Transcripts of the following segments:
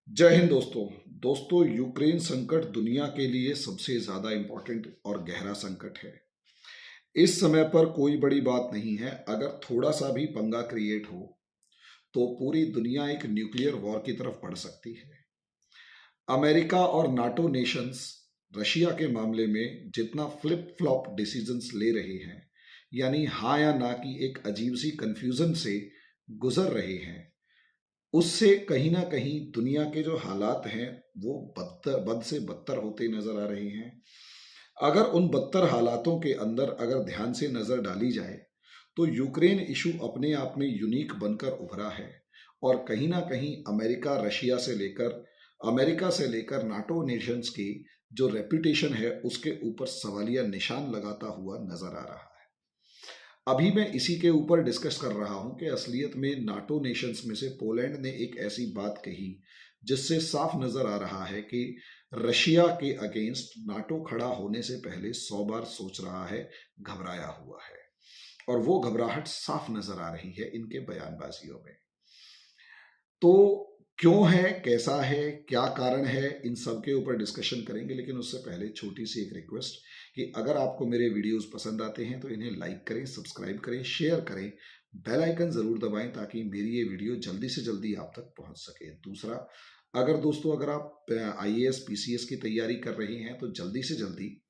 जय हिंद दोस्तों। यूक्रेन संकट दुनिया के लिए सबसे ज्यादा इंपॉर्टेंट और गहरा संकट है। इस समय पर कोई बड़ी बात नहीं है, अगर थोड़ा सा भी पंगा क्रिएट हो तो पूरी दुनिया एक न्यूक्लियर वॉर की तरफ बढ़ सकती है। अमेरिका और नाटो नेशंस रशिया के मामले में जितना फ्लिप फ्लॉप डिसीजंस ले रहे हैं, यानी हाँ या ना की एक अजीब सी कंफ्यूजन से गुजर रहे हैं, उससे कहीं ना कहीं दुनिया के जो हालात हैं वो बद से बदतर होते नजर आ रहे हैं। अगर उन बदतर हालातों के अंदर अगर ध्यान से नजर डाली जाए तो यूक्रेन इशू अपने आप में यूनिक बनकर उभरा है और कहीं ना कहीं अमेरिका से लेकर नाटो नेशंस की जो रेपुटेशन है उसके ऊपर सवालिया निशान लगाता हुआ नजर आ रहा है। अभी मैं इसी के ऊपर डिस्कस कर रहा हूं कि असलियत में नाटो नेशंस में से पोलैंड ने एक ऐसी बात कही जिससे साफ नजर आ रहा है कि रशिया के अगेंस्ट नाटो खड़ा होने से पहले 100 बार सोच रहा है, घबराया हुआ है। और वो घबराहट साफ नजर आ रही है इनके बयानबाजियों में। तो क्यों है, कैसा है, क्या कारण है, इन सब के ऊपर डिस्कशन करेंगे। लेकिन उससे पहले छोटी सी एक रिक्वेस्ट कि अगर आपको मेरे वीडियोस पसंद आते हैं तो इन्हें लाइक करें, सब्सक्राइब करें, शेयर करें, बेल आइकन जरूर दबाएं ताकि मेरी ये वीडियो जल्दी से जल्दी आप तक पहुंच सके। दूसरा, अगर आप आईएएस पीसीएस की तैयारी कर रहे हैं तो जल्दी से जल्दी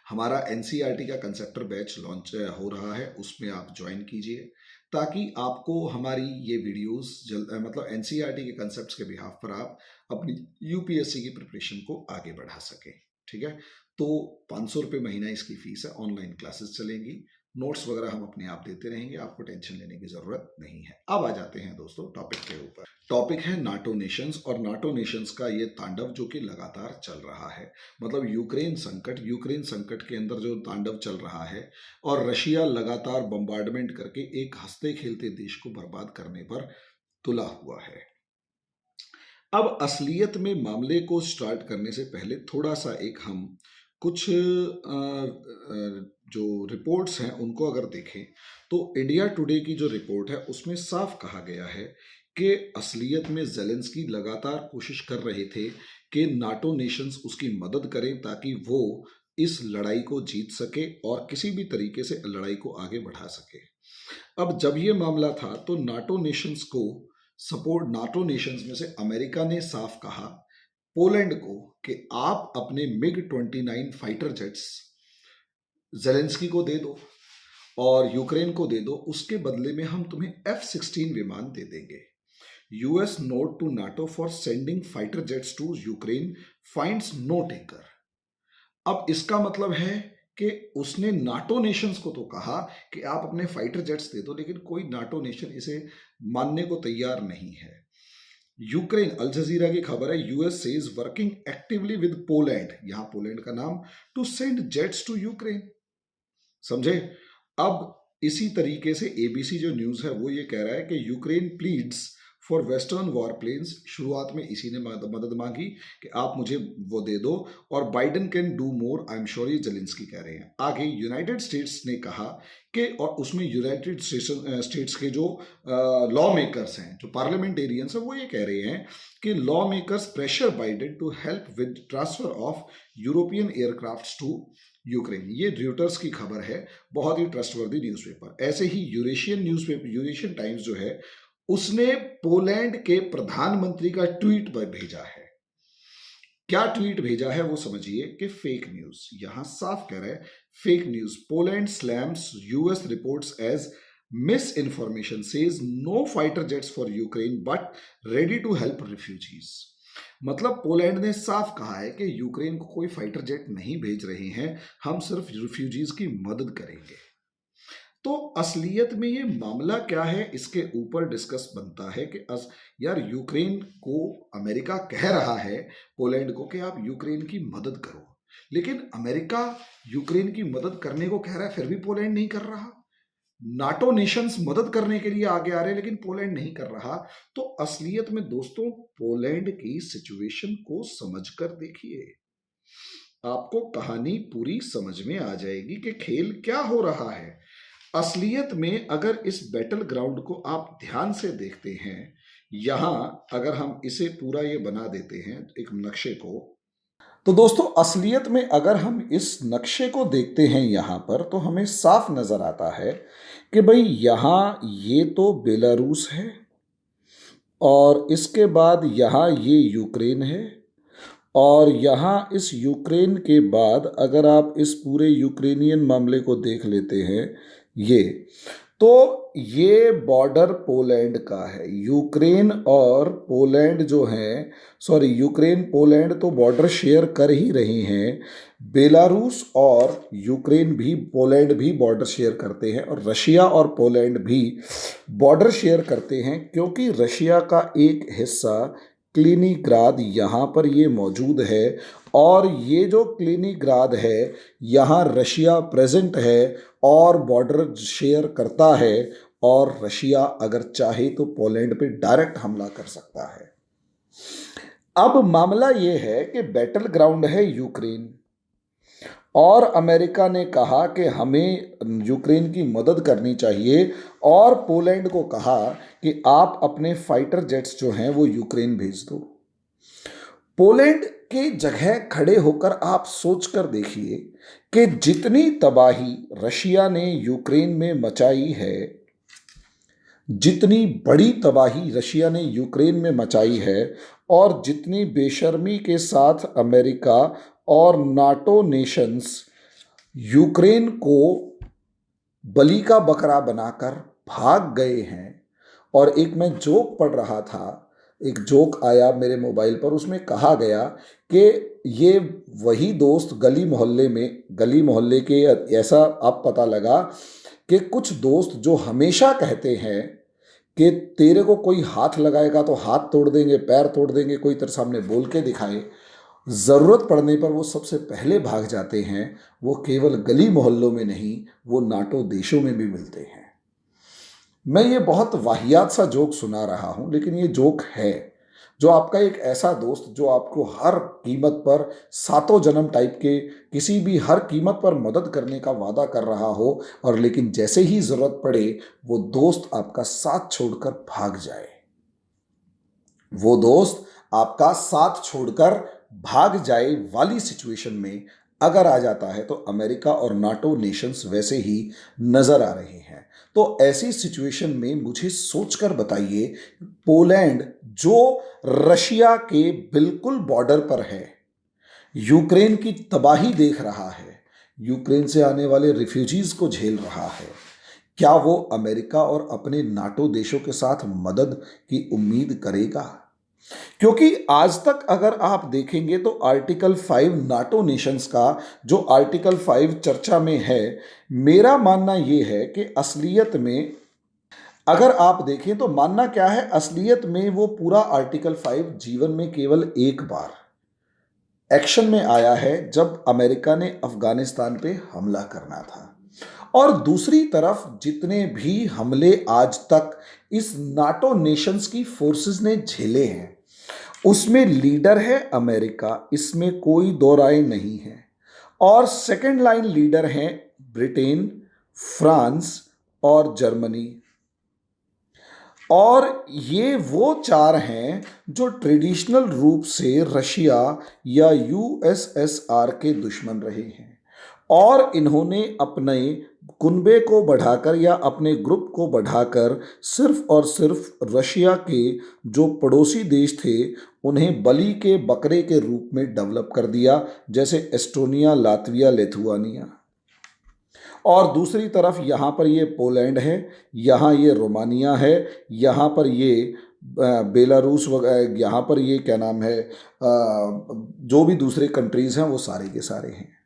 हमारा एनसीईआरटी का कंसेप्टर बैच लॉन्च हो रहा है, उसमें आप ज्वाइन कीजिए ताकि आपको हमारी ये वीडियोस मतलब एनसीईआरटी के कंसेप्ट्स के बिहाफ पर आप अपनी यूपीएससी की प्रिपरेशन को आगे बढ़ा सकें। ठीक है, तो 500 रुपये महीना इसकी फीस है। ऑनलाइन क्लासेस चलेंगी, नोट्स वगैरह हम अपने आप देते रहेंगे, आपको टेंशन लेने की जरूरत नहीं है। अब आ जाते हैं दोस्तों टॉपिक के ऊपर। टॉपिक है नाटो नेशंस और नाटो नेशंस का ये तांडव जो कि लगातार चल रहा है। मतलब यूक्रेन संकट के अंदर जो तांडव चल रहा है और रशिया लगातार बम्बार्डमेंट करके एक हंसते खेलते देश को बर्बाद करने पर तुला हुआ है। अब असलियत में मामले को स्टार्ट करने से पहले थोड़ा सा एक हम कुछ जो रिपोर्ट्स हैं उनको अगर देखें तो इंडिया टुडे की जो रिपोर्ट है उसमें साफ कहा गया है कि असलियत में जेलेंस्की लगातार कोशिश कर रहे थे कि नाटो नेशंस उसकी मदद करें ताकि वो इस लड़ाई को जीत सके और किसी भी तरीके से लड़ाई को आगे बढ़ा सके। अब जब ये मामला था तो नाटो नेशंस में से अमेरिका ने साफ कहा पोलैंड को कि आप अपने मिग-29 फाइटर जेट्स जेलेंस्की को दे दो और यूक्रेन को दे दो, उसके बदले में हम तुम्हें F-16 विमान दे देंगे। US note to NATO for sending fighter jets to Ukraine finds no taker. अब इसका मतलब है कि उसने नाटो नेशंस को तो कहा कि आप अपने फाइटर जेट्स दे दो, लेकिन कोई नाटो नेशन इसे मानने को तैयार नहीं है। यूक्रेन, अल जजीरा की खबर है, US says working actively with Poland, यहां पोलैंड का नाम, to send jets to Ukraine. समझे? अब इसी तरीके से एबीसी जो न्यूज है वो ये कह रहा है कि Ukraine pleads for western war planes. शुरुआत में इसी ने मदद मांगी कि आप मुझे वो दे दो और Biden can do more, I am sure, ये जेलेंस्की कह रहे हैं। आगे यूनाइटेड स्टेट्स ने कहा कि, और उसमें यूनाइटेड स्टेट्स के जो लॉ मेकर्स हैं, जो पार्लियामेंटेरियंस हैं, वो ये कह रहे हैं कि lawmakers pressure Biden to help with transfer of European aircrafts to Ukraine. ये र्यूटर्स की खबर है, बहुत ही ट्रस्टवर्दी न्यूज़पेपर। ऐसे ही यूरेशियन टाइम्स जो है उसने पोलैंड के प्रधानमंत्री का ट्वीट भेजा है। क्या ट्वीट भेजा है वो समझिए कि फेक न्यूज, यहां साफ कह रहा है fake news. Poland slams US reports as misinformation, says no fighter jets for Ukraine but ready to help refugees. मतलब पोलैंड ने साफ कहा है कि यूक्रेन को कोई फाइटर जेट नहीं भेज रहे हैं, हम सिर्फ रिफ्यूजीज की मदद करेंगे। तो असलियत में ये मामला क्या है, इसके ऊपर डिस्कस बनता है कि यार यूक्रेन को अमेरिका कह रहा है पोलैंड को कि आप यूक्रेन की मदद करो, लेकिन अमेरिका यूक्रेन की मदद करने को कह रहा है फिर भी पोलैंड नहीं कर रहा। नाटो नेशंस मदद करने के लिए आगे आ रहे हैं लेकिन पोलैंड नहीं कर रहा। तो असलियत में दोस्तों पोलैंड की सिचुएशन को समझकर देखिए, आपको कहानी पूरी समझ में आ जाएगी कि खेल क्या हो रहा है। असलियत में अगर इस बैटल ग्राउंड को आप ध्यान से देखते हैं यहां अगर हम इसे पूरा ये बना देते हैं एक नक्शे को, तो दोस्तों असलियत में अगर हम इस नक्शे को देखते हैं यहाँ पर, तो हमें साफ नजर आता है कि भाई यहाँ ये तो बेलारूस है और इसके बाद यहाँ ये यूक्रेन है और यहाँ इस यूक्रेन के बाद अगर आप इस पूरे यूक्रेनियन मामले को देख लेते हैं ये, तो ये बॉर्डर पोलैंड का है। यूक्रेन और पोलैंड जो हैं, सॉरी यूक्रेन पोलैंड तो बॉर्डर शेयर कर ही रही हैं, बेलारूस और यूक्रेन भी पोलैंड भी बॉर्डर शेयर करते हैं और रशिया और पोलैंड भी बॉर्डर शेयर करते हैं, क्योंकि रशिया का एक हिस्सा क्लिनिग्राद यहाँ पर ये मौजूद है और ये जो क्लिनिग्राद है यहाँ रशिया प्रेजेंट है और बॉर्डर शेयर करता है और रशिया अगर चाहे तो पोलैंड पे डायरेक्ट हमला कर सकता है। अब मामला ये है कि बैटल ग्राउंड है यूक्रेन और अमेरिका ने कहा कि हमें यूक्रेन की मदद करनी चाहिए और पोलैंड को कहा कि आप अपने फाइटर जेट्स जो हैं वो यूक्रेन भेज दो। पोलैंड के जगह खड़े होकर आप सोच कर देखिए कि जितनी तबाही रशिया ने यूक्रेन में मचाई है, जितनी बड़ी तबाही रशिया ने यूक्रेन में मचाई है और जितनी बेशर्मी के साथ अमेरिका और नाटो नेशंस यूक्रेन को बलि का बकरा बनाकर भाग गए हैं। और एक मैं जोक पढ़ रहा था, एक जोक आया मेरे मोबाइल पर, उसमें कहा गया कि ये वही दोस्त गली मोहल्ले के, ऐसा अब पता लगा कि कुछ दोस्त जो हमेशा कहते हैं कि तेरे को कोई हाथ लगाएगा तो हाथ तोड़ देंगे, पैर तोड़ देंगे, कोई तेरे सामने बोल के दिखाए, ज़रूरत पड़ने पर वो सबसे पहले भाग जाते हैं। वो केवल गली मोहल्लों में नहीं, वो नाटो देशों में भी मिलते हैं। मैं ये बहुत वाहियात सा जोक सुना रहा हूँ, लेकिन ये जोक है जो आपका एक ऐसा दोस्त जो आपको हर कीमत पर सातों जन्म टाइप के किसी भी हर कीमत पर मदद करने का वादा कर रहा हो और लेकिन जैसे ही ज़रूरत पड़े वो दोस्त आपका साथ छोड़कर भाग जाए, वो दोस्त आपका साथ छोड़कर भाग जाए वाली सिचुएशन में अगर आ जाता है, तो अमेरिका और नाटो नेशंस वैसे ही नजर आ रहे हैं। तो ऐसी सिचुएशन में मुझे सोचकर बताइए, पोलैंड जो रशिया के बिल्कुल बॉर्डर पर है, यूक्रेन की तबाही देख रहा है, यूक्रेन से आने वाले रिफ्यूजीज को झेल रहा है, क्या वो अमेरिका और अपने नाटो देशों के साथ मदद की उम्मीद करेगा? क्योंकि आज तक अगर आप देखेंगे तो आर्टिकल 5 नाटो नेशंस का जो आर्टिकल 5 चर्चा में है, मेरा मानना ये है कि असलियत में अगर आप देखें तो मानना क्या है, असलियत में वो पूरा आर्टिकल 5 जीवन में केवल एक बार एक्शन में आया है जब अमेरिका ने अफगानिस्तान पे हमला करना था। और दूसरी तरफ जितने भी हमले आज तक इस नाटो नेशंस की फोर्सेस ने झेले हैं उसमें लीडर है अमेरिका, इसमें कोई दो राय नहीं है। और सेकंड लाइन लीडर हैं ब्रिटेन, फ्रांस और जर्मनी। और ये वो चार हैं जो ट्रेडिशनल रूप से रशिया या यूएसएसआर के दुश्मन रहे हैं और इन्होंने अपने कुनबे को बढ़ाकर या अपने ग्रुप को बढ़ाकर सिर्फ और सिर्फ रशिया के जो पड़ोसी देश थे उन्हें बलि के बकरे के रूप में डेवलप कर दिया, जैसे एस्टोनिया, लातविया, लिथुआनिया। और दूसरी तरफ यहाँ पर ये पोलैंड है, यहाँ ये रोमानिया है, यहाँ पर ये बेलारूस वगैरह, यहाँ पर ये क्या नाम है, जो भी दूसरे कंट्रीज़ हैं वो सारे के सारे हैं।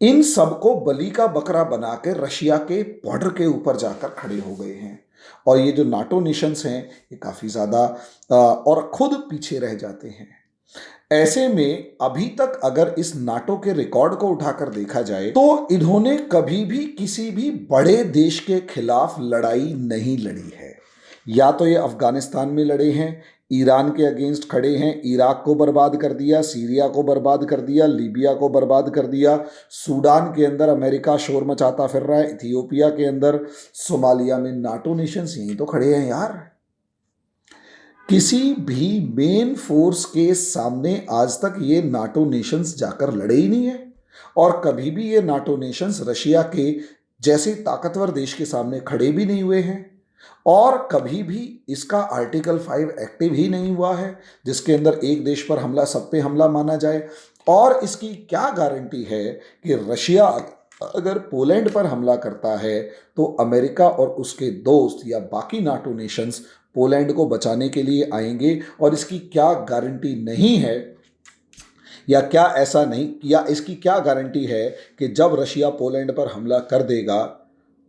इन सबको बलि का बकरा बना के रशिया के बॉर्डर के ऊपर जाकर खड़े हो गए हैं। और ये जो नाटो नेशंस हैं ये काफ़ी ज़्यादा और खुद पीछे रह जाते हैं। ऐसे में अभी तक अगर इस नाटो के रिकॉर्ड को उठाकर देखा जाए तो इन्होंने कभी भी किसी भी बड़े देश के खिलाफ लड़ाई नहीं लड़ी है। या तो ये अफगानिस्तान में लड़े हैं, ईरान के अगेंस्ट खड़े हैं, इराक को बर्बाद कर दिया, सीरिया को बर्बाद कर दिया, लीबिया को बर्बाद कर दिया, सूडान के अंदर अमेरिका शोर मचाता फिर रहा है, इथियोपिया के अंदर, सोमालिया में नाटो नेशंस यहीं तो खड़े हैं यार। किसी भी मेन फोर्स के सामने आज तक ये नाटो नेशंस जाकर लड़े ही नहीं है, और कभी भी ये नाटो नेशंस रशिया के जैसे ताकतवर देश के सामने खड़े भी नहीं हुए हैं, और कभी भी इसका आर्टिकल 5 एक्टिव ही नहीं हुआ है जिसके अंदर एक देश पर हमला सब पे हमला माना जाए। और इसकी क्या गारंटी है कि रशिया अगर पोलैंड पर हमला करता है तो अमेरिका और उसके दोस्त या बाकी नाटो नेशंस पोलैंड को बचाने के लिए आएंगे? और इसकी क्या गारंटी नहीं है, या क्या ऐसा नहीं, या इसकी क्या गारंटी है कि जब रशिया पोलैंड पर हमला कर देगा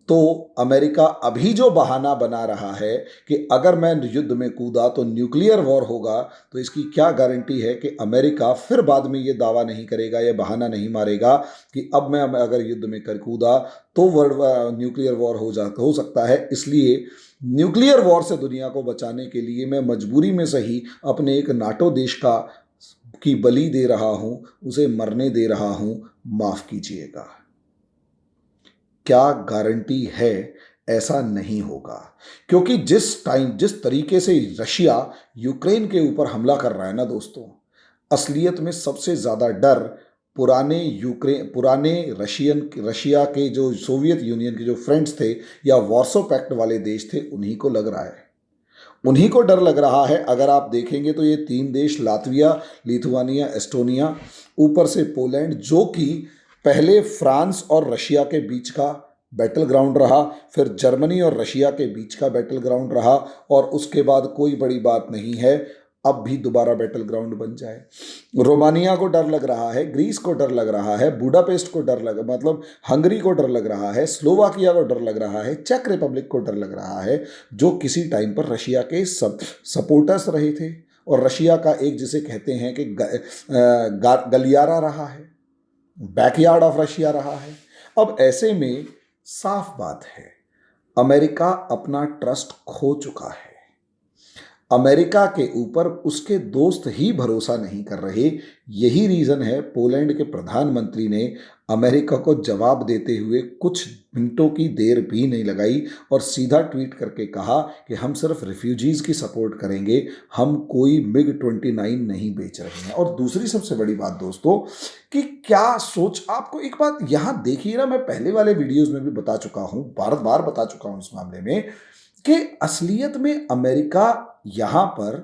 तो अमेरिका अभी जो बहाना बना रहा है कि अगर मैं युद्ध में कूदा तो न्यूक्लियर वॉर होगा, तो इसकी क्या गारंटी है कि अमेरिका फिर बाद में ये दावा नहीं करेगा, ये बहाना नहीं मारेगा कि अब मैं अगर युद्ध में कर कूदा तो वर्ल्ड न्यूक्लियर वॉर हो सकता है, इसलिए न्यूक्लियर वॉर से दुनिया को बचाने के लिए मैं मजबूरी में सही अपने एक नाटो देश की बलि दे रहा हूं, उसे मरने दे रहा हूं, माफ कीजिएगा। क्या गारंटी है? ऐसा नहीं होगा, क्योंकि जिस तरीके से रशिया यूक्रेन के ऊपर हमला कर रहा है ना दोस्तों, असलियत में सबसे ज़्यादा डर पुराने रशिया के जो सोवियत यूनियन के जो फ्रेंड्स थे या वॉर्सो पैक्ट वाले देश थे, उन्हीं को लग रहा है, उन्हीं को डर लग रहा है। अगर आप देखेंगे तो ये 3 देश लातविया, लिथुआनिया, एस्टोनिया, ऊपर से पोलैंड, जो कि पहले फ्रांस और रशिया के बीच का बैटल ग्राउंड रहा, फिर जर्मनी और रशिया के बीच का बैटल ग्राउंड रहा, और उसके बाद कोई बड़ी बात नहीं है अब भी दोबारा बैटल ग्राउंड बन जाए। रोमानिया को डर लग रहा है, ग्रीस को डर लग रहा है, बुडापेस्ट को डर लग मतलब हंगरी को डर लग रहा है, स्लोवाकिया को डर लग रहा है, चेक रिपब्लिक को डर लग रहा है, जो किसी टाइम पर रशिया के सपोर्टर्स रहे थे और रशिया का एक जिसे कहते हैं कि गलियारा रहा है, बैकयार्ड ऑफ रशिया रहा है। अब ऐसे में साफ बात है, अमेरिका अपना ट्रस्ट खो चुका है। अमेरिका के ऊपर उसके दोस्त ही भरोसा नहीं कर रहे। यही रीज़न है पोलैंड के प्रधानमंत्री ने अमेरिका को जवाब देते हुए कुछ मिनटों की देर भी नहीं लगाई और सीधा ट्वीट करके कहा कि हम सिर्फ रिफ्यूजीज़ की सपोर्ट करेंगे, हम कोई MiG-29 नहीं बेच रहे हैं। और दूसरी सबसे बड़ी बात दोस्तों कि क्या सोच, आपको एक बात यहाँ देखिए ना, मैं पहले वाले वीडियोज़ में भी बता चुका हूँ, बार बार बता चुका हूँ इस मामले में, कि असलियत में अमेरिका यहाँ पर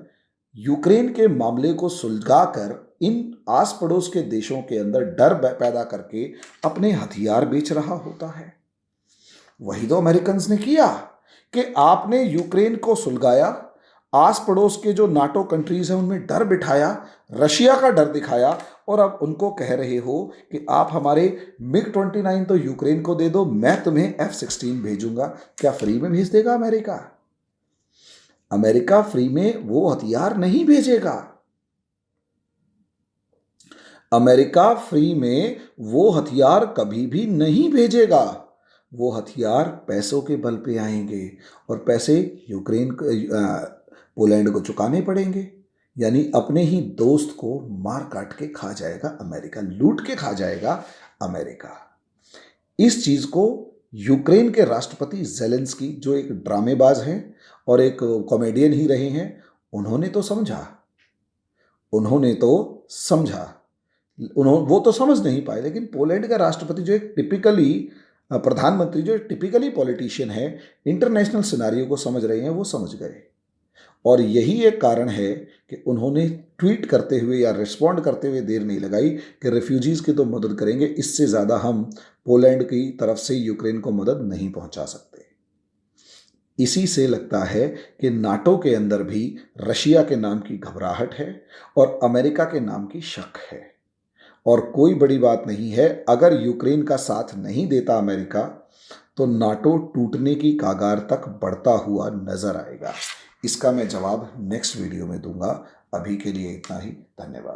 यूक्रेन के मामले को सुलझाकर इन आस पड़ोस के देशों के अंदर डर पैदा करके अपने हथियार बेच रहा होता है। वही तो अमेरिकन ने किया कि आपने यूक्रेन को सुलगाया, आस पड़ोस के जो नाटो कंट्रीज हैं उनमें डर बिठाया, रशिया का डर दिखाया, और अब उनको कह रहे हो कि आप हमारे MiG-29 तो यूक्रेन को दे दो, मैं तुम्हें F-16 भेजूंगा। क्या फ्री में भेज देगा अमेरिका? अमेरिका फ्री में वो हथियार नहीं भेजेगा। अमेरिका फ्री में वो हथियार कभी भी नहीं भेजेगा। वो हथियार पैसों के बल पे आएंगे और पैसे पोलैंड को चुकाने पड़ेंगे। यानी अपने ही दोस्त को मार काट के खा जाएगा अमेरिका, लूट के खा जाएगा अमेरिका। इस चीज को यूक्रेन के राष्ट्रपति जेलेंस्की, जो एक ड्रामेबाज हैं और एक कॉमेडियन ही रहे हैं, उन्होंने तो समझा, वो तो समझ नहीं पाए, लेकिन पोलैंड का राष्ट्रपति जो एक टिपिकली प्रधानमंत्री, जो टिपिकली पॉलिटिशियन है, इंटरनेशनल सिनारियो को समझ रहे हैं, वो समझ गए। और यही एक कारण है कि उन्होंने ट्वीट करते हुए या रिस्पॉन्ड करते हुए देर नहीं लगाई कि रिफ्यूजीज़ की तो मदद करेंगे, इससे ज़्यादा हम पोलैंड की तरफ से यूक्रेन को मदद नहीं पहुंचा सकते। इसी से लगता है कि नाटो के अंदर भी रशिया के नाम की घबराहट है और अमेरिका के नाम की शक है। और कोई बड़ी बात नहीं है, अगर यूक्रेन का साथ नहीं देता अमेरिका तो नाटो टूटने की कागार तक बढ़ता हुआ नजर आएगा। इसका मैं जवाब नेक्स्ट वीडियो में दूंगा। अभी के लिए इतना ही, धन्यवाद।